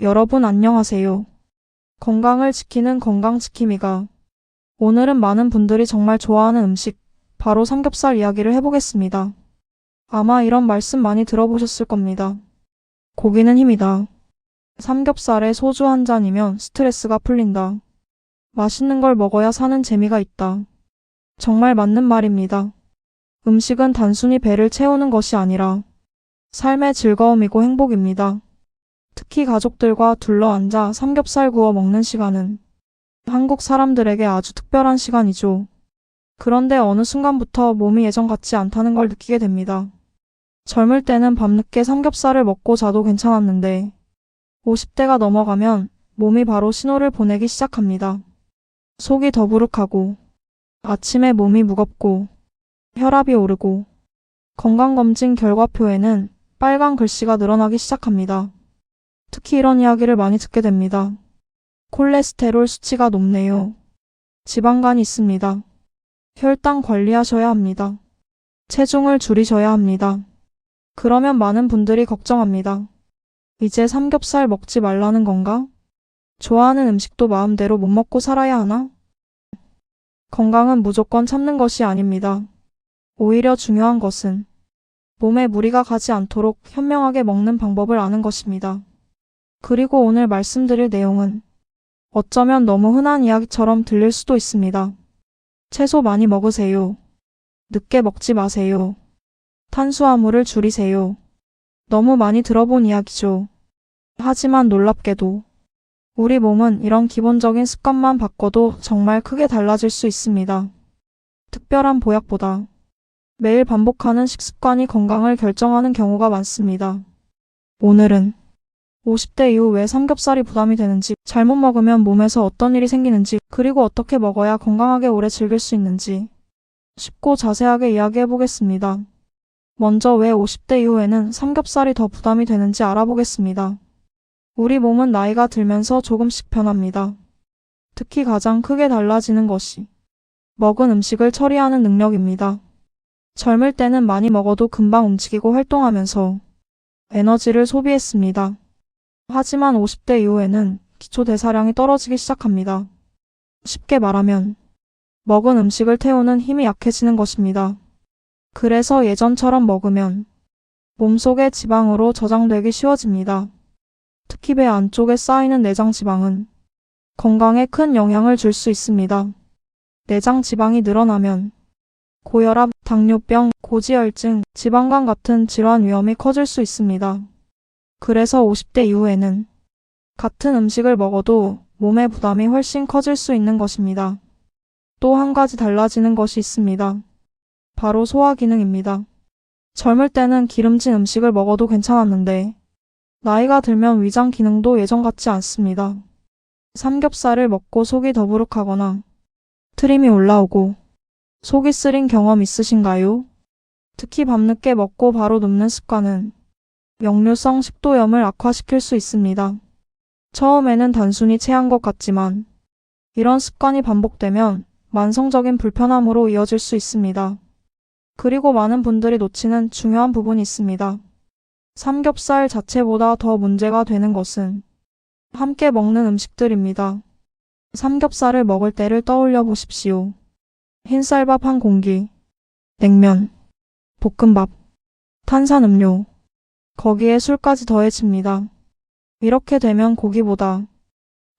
여러분 안녕하세요. 건강을 지키는 건강지킴이가 오늘은 많은 분들이 정말 좋아하는 음식, 바로 삼겹살 이야기를 해보겠습니다. 아마 이런 말씀 많이 들어보셨을 겁니다. 고기는 힘이다. 삼겹살에 소주 한 잔이면 스트레스가 풀린다. 맛있는 걸 먹어야 사는 재미가 있다. 정말 맞는 말입니다. 음식은 단순히 배를 채우는 것이 아니라 삶의 즐거움이고 행복입니다. 특히 가족들과 둘러앉아 삼겹살 구워 먹는 시간은 한국 사람들에게 아주 특별한 시간이죠. 그런데 어느 순간부터 몸이 예전 같지 않다는 걸 느끼게 됩니다. 젊을 때는 밤늦게 삼겹살을 먹고 자도 괜찮았는데 50대가 넘어가면 몸이 바로 신호를 보내기 시작합니다. 속이 더부룩하고 아침에 몸이 무겁고 혈압이 오르고 건강검진 결과표에는 빨간 글씨가 늘어나기 시작합니다. 특히 이런 이야기를 많이 듣게 됩니다. 콜레스테롤 수치가 높네요. 지방간이 있습니다. 혈당 관리하셔야 합니다. 체중을 줄이셔야 합니다. 그러면 많은 분들이 걱정합니다. 이제 삼겹살 먹지 말라는 건가? 좋아하는 음식도 마음대로 못 먹고 살아야 하나? 건강은 무조건 참는 것이 아닙니다. 오히려 중요한 것은 몸에 무리가 가지 않도록 현명하게 먹는 방법을 아는 것입니다. 그리고 오늘 말씀드릴 내용은 어쩌면 너무 흔한 이야기처럼 들릴 수도 있습니다. 채소 많이 먹으세요. 늦게 먹지 마세요. 탄수화물을 줄이세요. 너무 많이 들어본 이야기죠. 하지만 놀랍게도 우리 몸은 이런 기본적인 습관만 바꿔도 정말 크게 달라질 수 있습니다. 특별한 보약보다 매일 반복하는 식습관이 건강을 결정하는 경우가 많습니다. 오늘은 50대 이후 왜 삼겹살이 부담이 되는지, 잘못 먹으면 몸에서 어떤 일이 생기는지, 그리고 어떻게 먹어야 건강하게 오래 즐길 수 있는지 쉽고 자세하게 이야기해 보겠습니다. 먼저 왜 50대 이후에는 삼겹살이 더 부담이 되는지 알아보겠습니다. 우리 몸은 나이가 들면서 조금씩 변합니다. 특히 가장 크게 달라지는 것이 먹은 음식을 처리하는 능력입니다. 젊을 때는 많이 먹어도 금방 움직이고 활동하면서 에너지를 소비했습니다. 하지만 50대 이후에는 기초 대사량이 떨어지기 시작합니다. 쉽게 말하면 먹은 음식을 태우는 힘이 약해지는 것입니다. 그래서 예전처럼 먹으면 몸속의 지방으로 저장되기 쉬워집니다. 특히 배 안쪽에 쌓이는 내장 지방은 건강에 큰 영향을 줄 수 있습니다. 내장 지방이 늘어나면 고혈압, 당뇨병, 고지혈증, 지방간 같은 질환 위험이 커질 수 있습니다. 그래서 50대 이후에는 같은 음식을 먹어도 몸의 부담이 훨씬 커질 수 있는 것입니다. 또 한 가지 달라지는 것이 있습니다. 바로 소화 기능입니다. 젊을 때는 기름진 음식을 먹어도 괜찮았는데 나이가 들면 위장 기능도 예전 같지 않습니다. 삼겹살을 먹고 속이 더부룩하거나 트림이 올라오고 속이 쓰린 경험 있으신가요? 특히 밤늦게 먹고 바로 눕는 습관은 역류성 식도염을 악화시킬 수 있습니다. 처음에는 단순히 체한 것 같지만 이런 습관이 반복되면 만성적인 불편함으로 이어질 수 있습니다. 그리고 많은 분들이 놓치는 중요한 부분이 있습니다. 삼겹살 자체보다 더 문제가 되는 것은 함께 먹는 음식들입니다. 삼겹살을 먹을 때를 떠올려 보십시오. 흰쌀밥 한 공기, 냉면, 볶음밥, 탄산음료, 거기에 술까지 더해집니다. 이렇게 되면 고기보다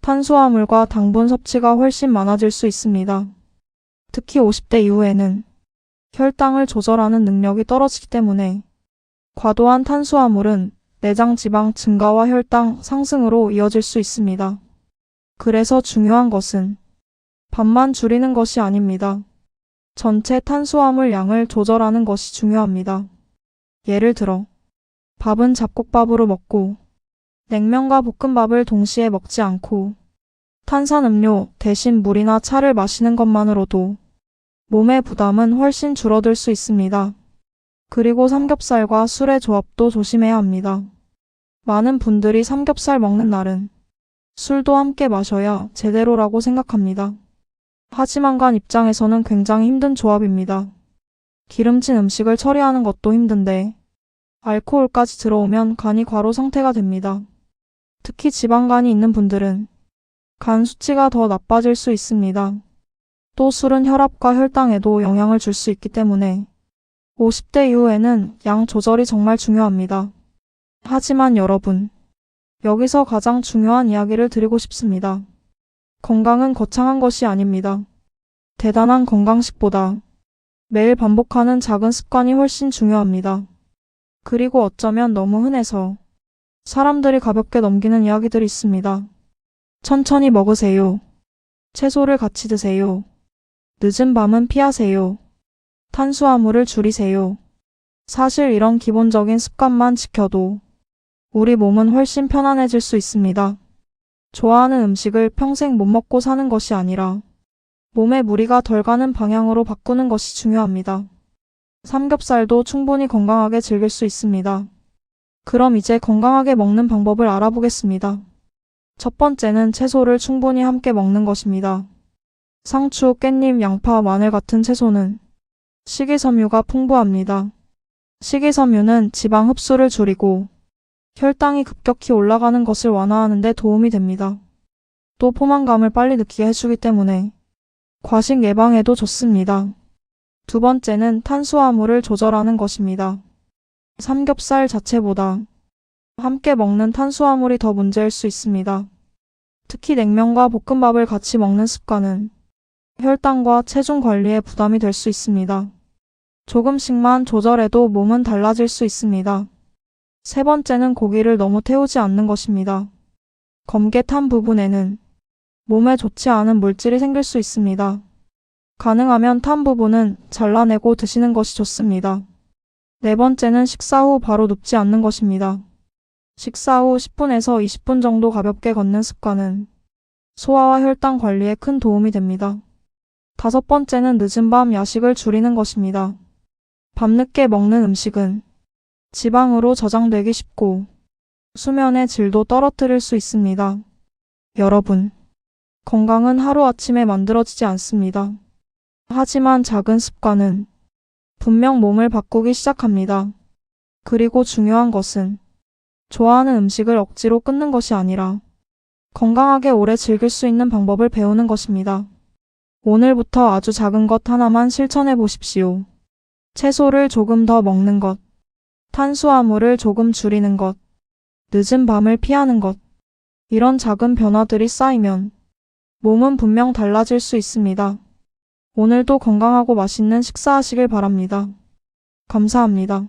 탄수화물과 당분 섭취가 훨씬 많아질 수 있습니다. 특히 50대 이후에는 혈당을 조절하는 능력이 떨어지기 때문에 과도한 탄수화물은 내장 지방 증가와 혈당 상승으로 이어질 수 있습니다. 그래서 중요한 것은 밥만 줄이는 것이 아닙니다. 전체 탄수화물 양을 조절하는 것이 중요합니다. 예를 들어 밥은 잡곡밥으로 먹고 냉면과 볶음밥을 동시에 먹지 않고 탄산음료 대신 물이나 차를 마시는 것만으로도 몸의 부담은 훨씬 줄어들 수 있습니다. 그리고 삼겹살과 술의 조합도 조심해야 합니다. 많은 분들이 삼겹살 먹는 날은 술도 함께 마셔야 제대로라고 생각합니다. 하지만 간 입장에서는 굉장히 힘든 조합입니다. 기름진 음식을 처리하는 것도 힘든데 알코올까지 들어오면 간이 과로 상태가 됩니다. 특히 지방간이 있는 분들은 간 수치가 더 나빠질 수 있습니다. 또 술은 혈압과 혈당에도 영향을 줄 수 있기 때문에 50대 이후에는 양 조절이 정말 중요합니다. 하지만 여러분, 여기서 가장 중요한 이야기를 드리고 싶습니다. 건강은 거창한 것이 아닙니다. 대단한 건강식보다 매일 반복하는 작은 습관이 훨씬 중요합니다. 그리고 어쩌면 너무 흔해서 사람들이 가볍게 넘기는 이야기들이 있습니다. 천천히 먹으세요. 채소를 같이 드세요. 늦은 밤은 피하세요. 탄수화물을 줄이세요. 사실 이런 기본적인 습관만 지켜도 우리 몸은 훨씬 편안해질 수 있습니다. 좋아하는 음식을 평생 못 먹고 사는 것이 아니라 몸에 무리가 덜 가는 방향으로 바꾸는 것이 중요합니다. 삼겹살도 충분히 건강하게 즐길 수 있습니다. 그럼 이제 건강하게 먹는 방법을 알아보겠습니다. 첫 번째는 채소를 충분히 함께 먹는 것입니다. 상추, 깻잎, 양파, 마늘 같은 채소는 식이섬유가 풍부합니다. 식이섬유는 지방 흡수를 줄이고 혈당이 급격히 올라가는 것을 완화하는 데 도움이 됩니다. 또 포만감을 빨리 느끼게 해주기 때문에 과식 예방에도 좋습니다. 두 번째는 탄수화물을 조절하는 것입니다. 삼겹살 자체보다 함께 먹는 탄수화물이 더 문제일 수 있습니다. 특히 냉면과 볶음밥을 같이 먹는 습관은 혈당과 체중 관리에 부담이 될 수 있습니다. 조금씩만 조절해도 몸은 달라질 수 있습니다. 세 번째는 고기를 너무 태우지 않는 것입니다. 검게 탄 부분에는 몸에 좋지 않은 물질이 생길 수 있습니다. 가능하면 탄 부분은 잘라내고 드시는 것이 좋습니다. 네 번째는 식사 후 바로 눕지 않는 것입니다. 식사 후 10분에서 20분 정도 가볍게 걷는 습관은 소화와 혈당 관리에 큰 도움이 됩니다. 다섯 번째는 늦은 밤 야식을 줄이는 것입니다. 밤늦게 먹는 음식은 지방으로 저장되기 쉽고 수면의 질도 떨어뜨릴 수 있습니다. 여러분, 건강은 하루아침에 만들어지지 않습니다. 하지만 작은 습관은 분명 몸을 바꾸기 시작합니다. 그리고 중요한 것은 좋아하는 음식을 억지로 끊는 것이 아니라 건강하게 오래 즐길 수 있는 방법을 배우는 것입니다. 오늘부터 아주 작은 것 하나만 실천해 보십시오. 채소를 조금 더 먹는 것, 탄수화물을 조금 줄이는 것, 늦은 밤을 피하는 것. 이런 작은 변화들이 쌓이면 몸은 분명 달라질 수 있습니다. 오늘도 건강하고 맛있는 식사하시길 바랍니다. 감사합니다.